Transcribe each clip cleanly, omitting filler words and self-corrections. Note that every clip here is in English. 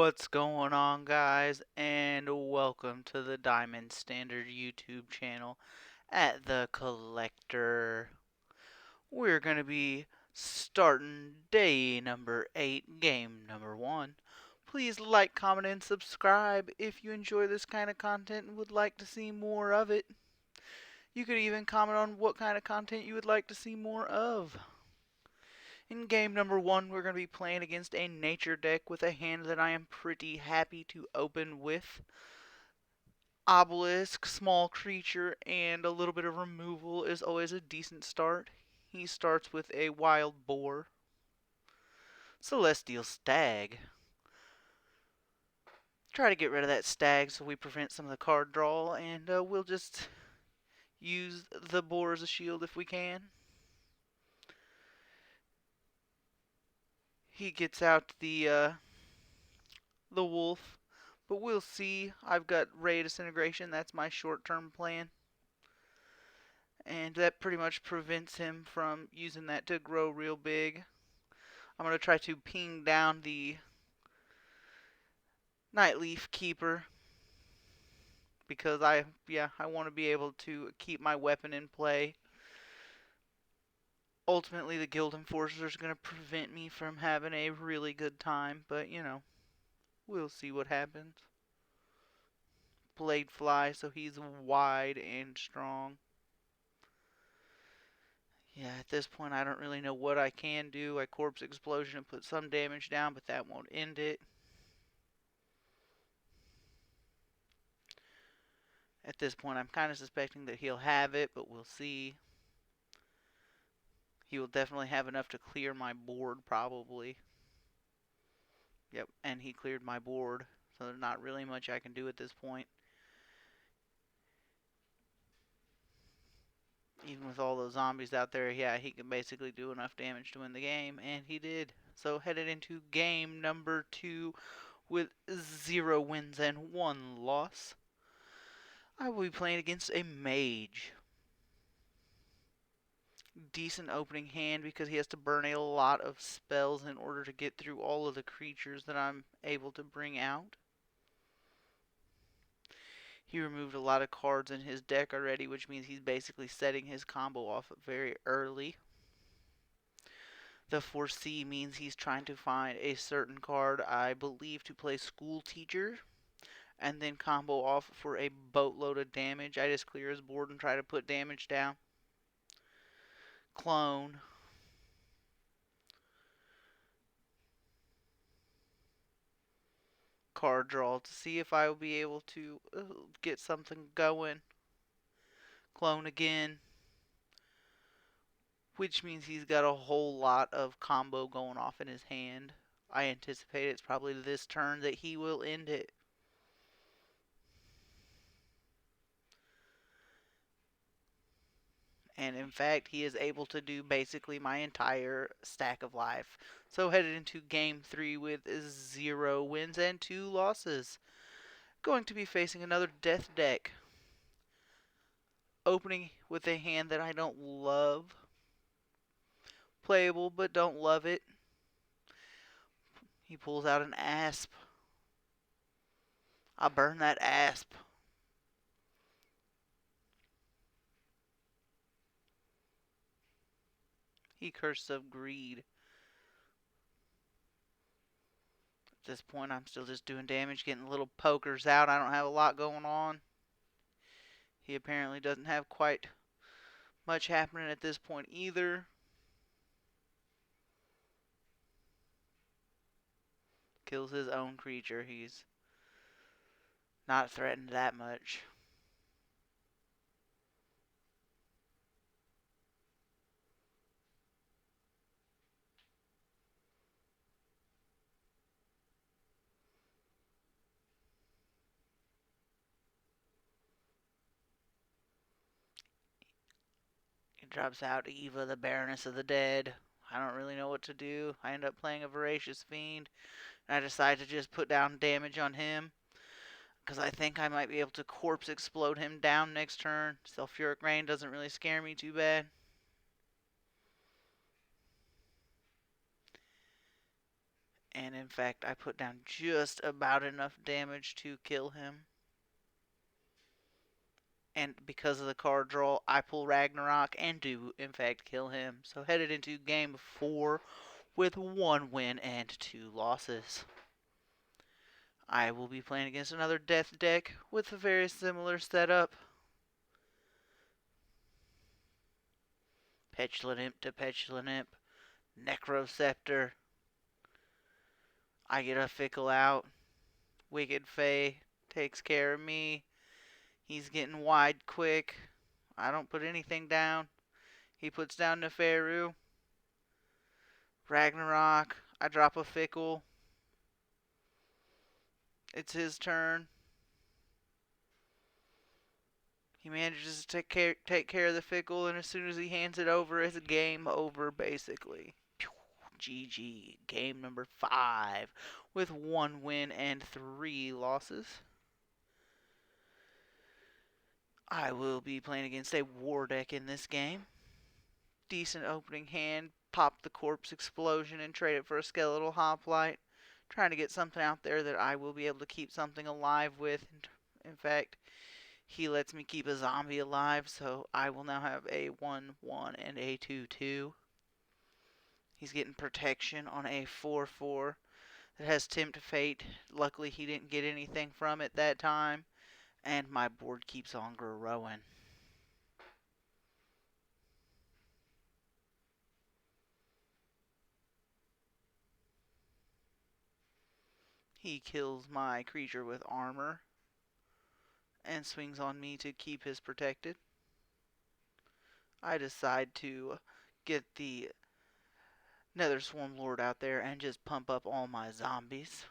What's going on, guys, and welcome to the Diamond Standard YouTube channel at The Collector. We're going to be starting day number 8, game number 1. Please like, comment, and subscribe if you enjoy this kind of content and would like to see more of it. You could even comment on what kind of content you would like to see more of. In game number 1, we're going to be playing against a nature deck with a hand that I am pretty happy to open with. Obelisk, small creature, and a little bit of removal is always a decent start. He starts with a wild boar. Celestial stag. Try to get rid of that stag so we prevent some of the card draw, and we'll just use the boar as a shield if we can. He gets out the wolf, but we'll see. I've got Ray Disintegration. That's my short-term plan. And that pretty much prevents him from using that to grow real big. I'm going to try to ping down the Nightleaf Keeper because I want to be able to keep my weapon in play. Ultimately, the Guild Enforcer is going to prevent me from having a really good time, but we'll see what happens. Blade Fly, so he's wide and strong. Yeah, at this point I don't really know what I can do. I Corpse Explosion and put some damage down, but that won't end it. At this point I'm kind of suspecting that he'll have it, but we'll see. He will definitely have enough to clear my board, probably. Yep, and he cleared my board, so there's not really much I can do at this point. Even with all those zombies out there, yeah, he can basically do enough damage to win the game, and he did. So headed into game number 2 with 0 wins and 1 loss. I will be playing against a mage. Decent opening hand because he has to burn a lot of spells in order to get through all of the creatures that I'm able to bring out. He removed a lot of cards in his deck already, which means he's basically setting his combo off very early. The foresee means he's trying to find a certain card, I believe, to play School Teacher, and then combo off for a boatload of damage. I just clear his board and try to put damage down. Clone. Card draw to see if I will be able to get something going. Clone again. Which means he's got a whole lot of combo going off in his hand. I anticipate it's probably this turn that he will end it. And in fact, he is able to do basically my entire stack of life. So headed into game 3 with 0 wins and 2 losses. Going to be facing another death deck. Opening with a hand that I don't love. Playable, but don't love it. He pulls out an asp. I'll burn that asp. He Curse of Greed. At this point, I'm still just doing damage, getting little pokers out. I don't have a lot going on. He apparently doesn't have quite much happening at this point either. Kills his own creature. He's not threatened that much. He drops out Eva, the Baroness of the Dead. I don't really know what to do. I end up playing a Voracious Fiend, and I decide to just put down damage on him, because I think I might be able to Corpse Explode him down next turn. Sulfuric Rain doesn't really scare me too bad. And in fact, I put down just about enough damage to kill him. And because of the card draw, I pull Ragnarok and do, in fact, kill him. So headed into game 4 with 1 win and 2 losses. I will be playing against another death deck with a very similar setup. Petulant Imp to Petulant Imp. Necroscepter. I get a Fickle out. Wicked Fae takes care of me. He's getting wide quick. I don't put anything down. He puts down Neferu. Ragnarok. I drop a Fickle. It's his turn. He manages to take care of the Fickle, and as soon as he hands it over, it's game over, basically. GG. Game number 5 with 1 win and 3 losses. I will be playing against a war deck in this game. Decent opening hand. Pop the Corpse Explosion and trade it for a Skeletal Hoplite. Trying to get something out there that I will be able to keep something alive with. In fact, he lets me keep a zombie alive, so I will now have a 1-1 and a 2-2. He's getting protection on a 4-4 that has Tempt Fate. Luckily, he didn't get anything from it that time, and my board keeps on growing. He kills my creature with armor and swings on me to keep his protected. I decide to get the Nether Swarm Lord out there and just pump up all my zombies.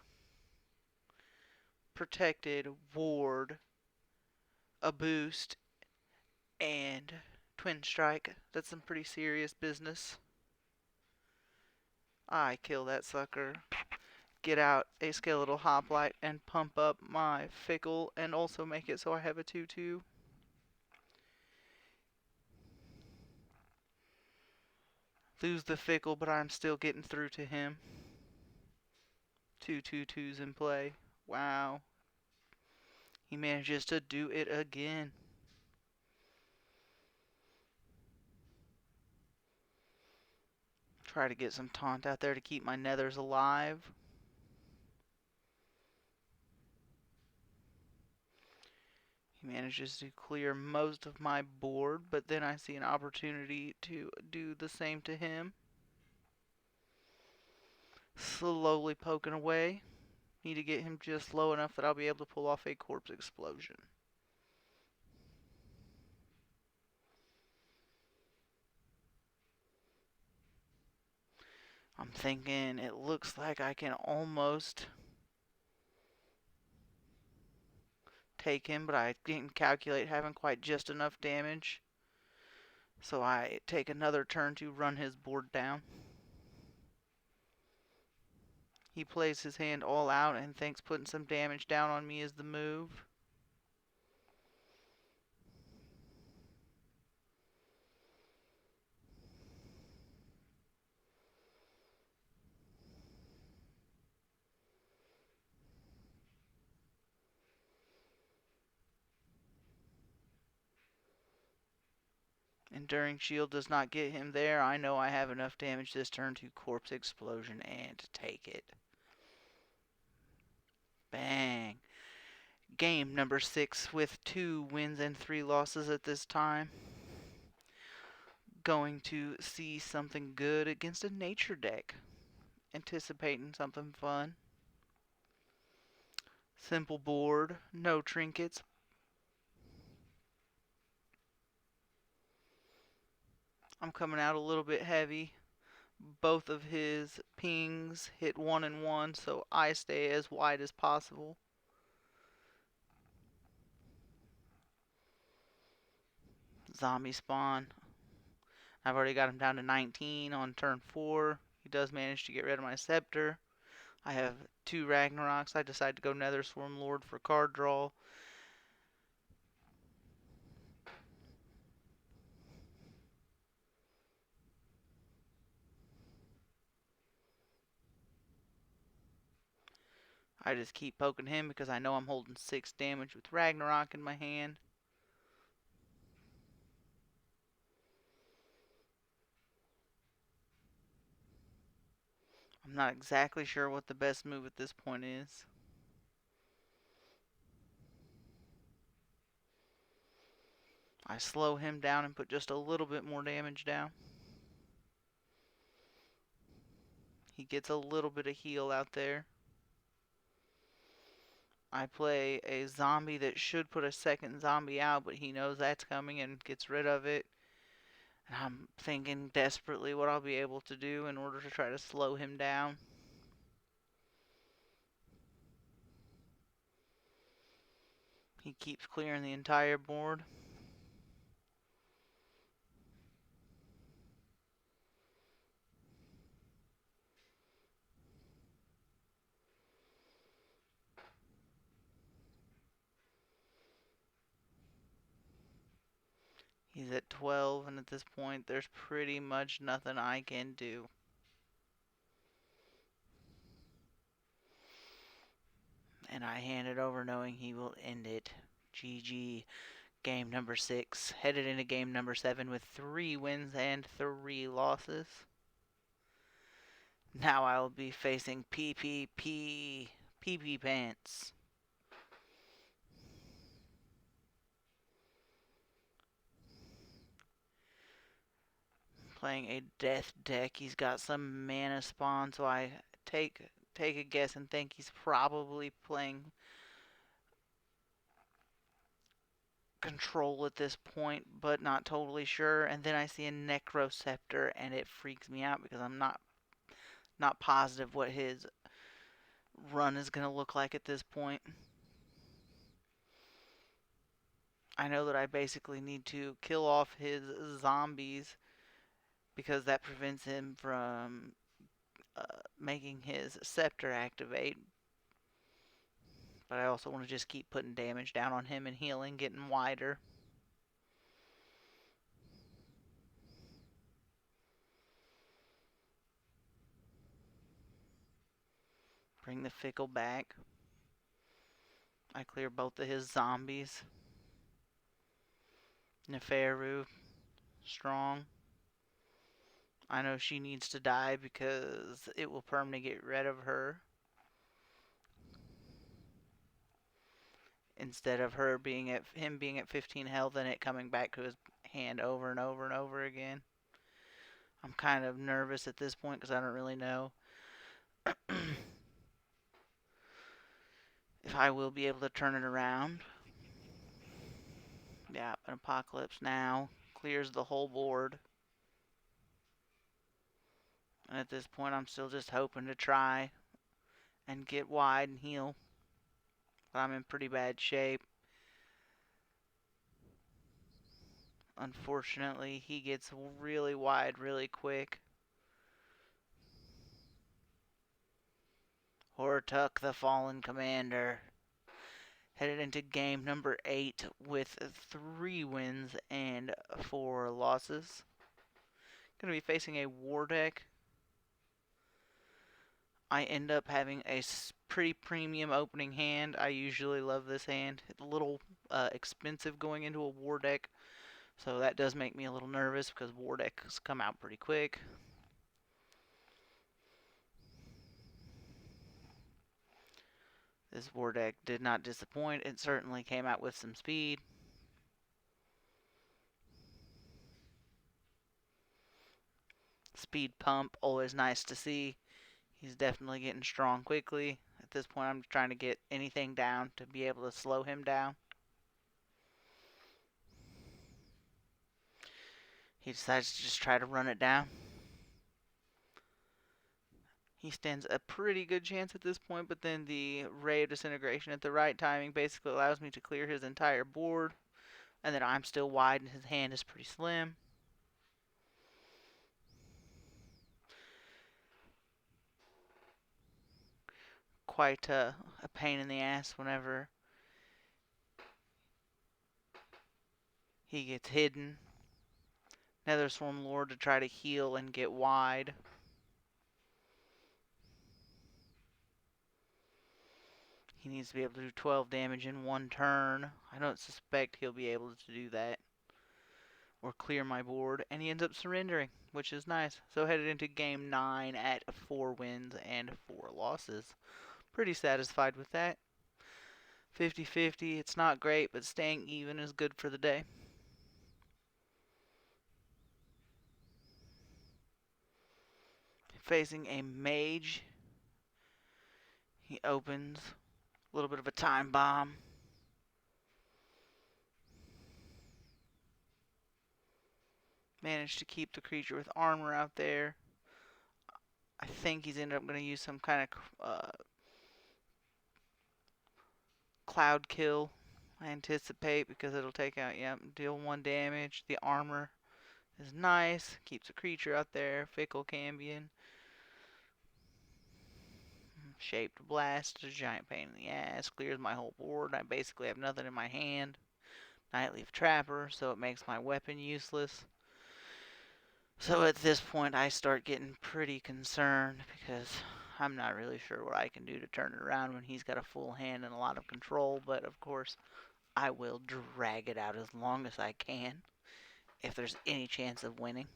Protected, ward, a boost, and Twin Strike. That's some pretty serious business. I kill that sucker, get out a Skeletal Hoplite, and pump up my Fickle, and also make it so I have a 2-2. Lose the Fickle, but I'm still getting through to him. 2/2/2s in play. Wow. He manages to do it again. Try to get some taunt out there to keep my nethers alive. He manages to clear most of my board, but then I see an opportunity to do the same to him. Slowly poking away. Need to get him just low enough that I'll be able to pull off a Corpse Explosion. I'm thinking it looks like I can almost take him, but I didn't calculate having quite just enough damage. So I take another turn to run his board down. He plays his hand all out and thinks putting some damage down on me is the move. Enduring Shield does not get him there. I know I have enough damage this turn to Corpse Explosion and take it. Bang. Game number 6 with 2 wins and 3 losses at this time. Going to see something good against a nature deck. Anticipating something fun. Simple board, no trinkets. I'm coming out a little bit heavy. Both of his pings hit 1 and 1, so I stay as wide as possible. Zombie spawn. I've already got him down to 19 on turn 4. He does manage to get rid of my scepter. I have 2 Ragnaroks. I decide to go Nether Swarm Lord for card draw. I just keep poking him because I know I'm holding 6 damage with Ragnarok in my hand. I'm not exactly sure what the best move at this point is. I slow him down and put just a little bit more damage down. He gets a little bit of heal out there. I play a zombie that should put a second zombie out, but he knows that's coming and gets rid of it. And I'm thinking desperately what I'll be able to do in order to try to slow him down. He keeps clearing the entire board. He's at 12, and at this point, there's pretty much nothing I can do. And I hand it over knowing he will end it. GG. Game number 6. Headed into game number 7 with 3 wins and 3 losses. Now I will be facing PPP. PP Pants. Playing a death deck. He's got some mana spawn, so I take a guess and think he's probably playing control at this point, but not totally sure. And then I see a Necroscepter, and it freaks me out because I'm not positive what his run is going to look like at this point. I know that I basically need to kill off his zombies because that prevents him from making his scepter activate. But I also want to just keep putting damage down on him and healing, getting wider. Bring the Fickle back. I clear both of his zombies. Neferu, strong. I know she needs to die because it will permanently get rid of her. Instead of him being at 15 health and it coming back to his hand over and over and over again. I'm kind of nervous at this point because I don't really know if I will be able to turn it around. Yeah, an Apocalypse now clears the whole board. And at this point, I'm still just hoping to try and get wide and heal. But I'm in pretty bad shape. Unfortunately, he gets really wide really quick. Hortuck, the Fallen Commander. Headed into game number 8 with 3 wins and 4 losses. Going to be facing a war deck. I end up having a pretty premium opening hand. I usually love this hand. It's a little expensive going into a war deck, so that does make me a little nervous because war decks come out pretty quick. This war deck did not disappoint. It certainly came out with some speed. Speed pump, always nice to see. He's definitely getting strong quickly. At this point, I'm trying to get anything down to be able to slow him down. He decides to just try to run it down. He stands a pretty good chance at this point, but then the Ray of Disintegration at the right timing basically allows me to clear his entire board. And then I'm still wide and his hand is pretty slim. Quite a pain in the ass whenever he gets hidden. Nether Swarm Lord to try to heal and get wide. He needs to be able to do 12 damage in one turn. I don't suspect he'll be able to do that or clear my board, and he ends up surrendering, which is nice. So headed into game 9 at 4 wins and 4 losses. Pretty satisfied with that. 50-50, it's not great, but staying even is good for the day. Facing a mage, he opens a little bit of a time bomb. Managed to keep the creature with armor out there. I think he's ended up going to use some kind of cloud kill, I anticipate, because it'll take out, deal 1 damage. The armor is nice, keeps a creature out there. Fickle Cambion. Shaped Blast, a giant pain in the ass, clears my whole board. I basically have nothing in my hand. Nightleaf Trapper, so it makes my weapon useless. So at this point I start getting pretty concerned because I'm not really sure what I can do to turn it around when he's got a full hand and a lot of control, but of course I will drag it out as long as I can if there's any chance of winning.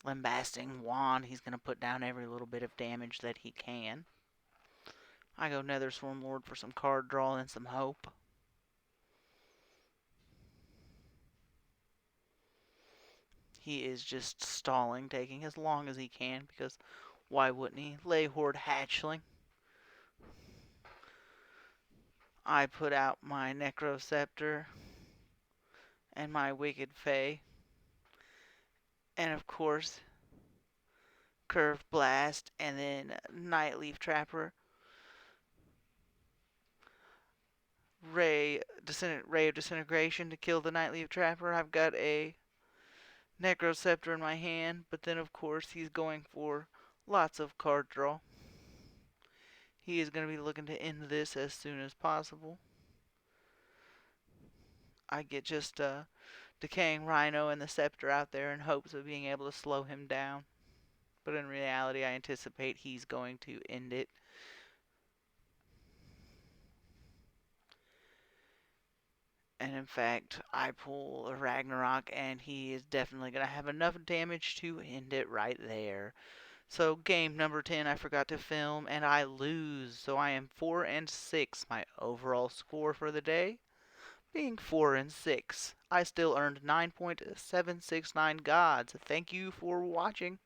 Lambasting Wand, he's going to put down every little bit of damage that he can. I go Nether Swarmlord for some card draw and some hope. He is just stalling, taking as long as he can, because why wouldn't he? Leyhorde Hatchling. I put out my Necroscepter and my Wicked Fae. And of course, Curve Blast, and then Nightleaf Trapper. Ray of Disintegration to kill the Nightleaf Trapper. I've got a Necroscepter in my hand, but then of course he's going for lots of card draw. He is going to be looking to end this as soon as possible. I get just a Decaying Rhino and the Scepter out there in hopes of being able to slow him down. But in reality, I anticipate he's going to end it. And in fact, I pull a Ragnarok, and he is definitely going to have enough damage to end it right there. So game number 10, I forgot to film, and I lose. So I am 4-6. My overall score for the day being 4-6. I still earned 9.769 gods. Thank you for watching.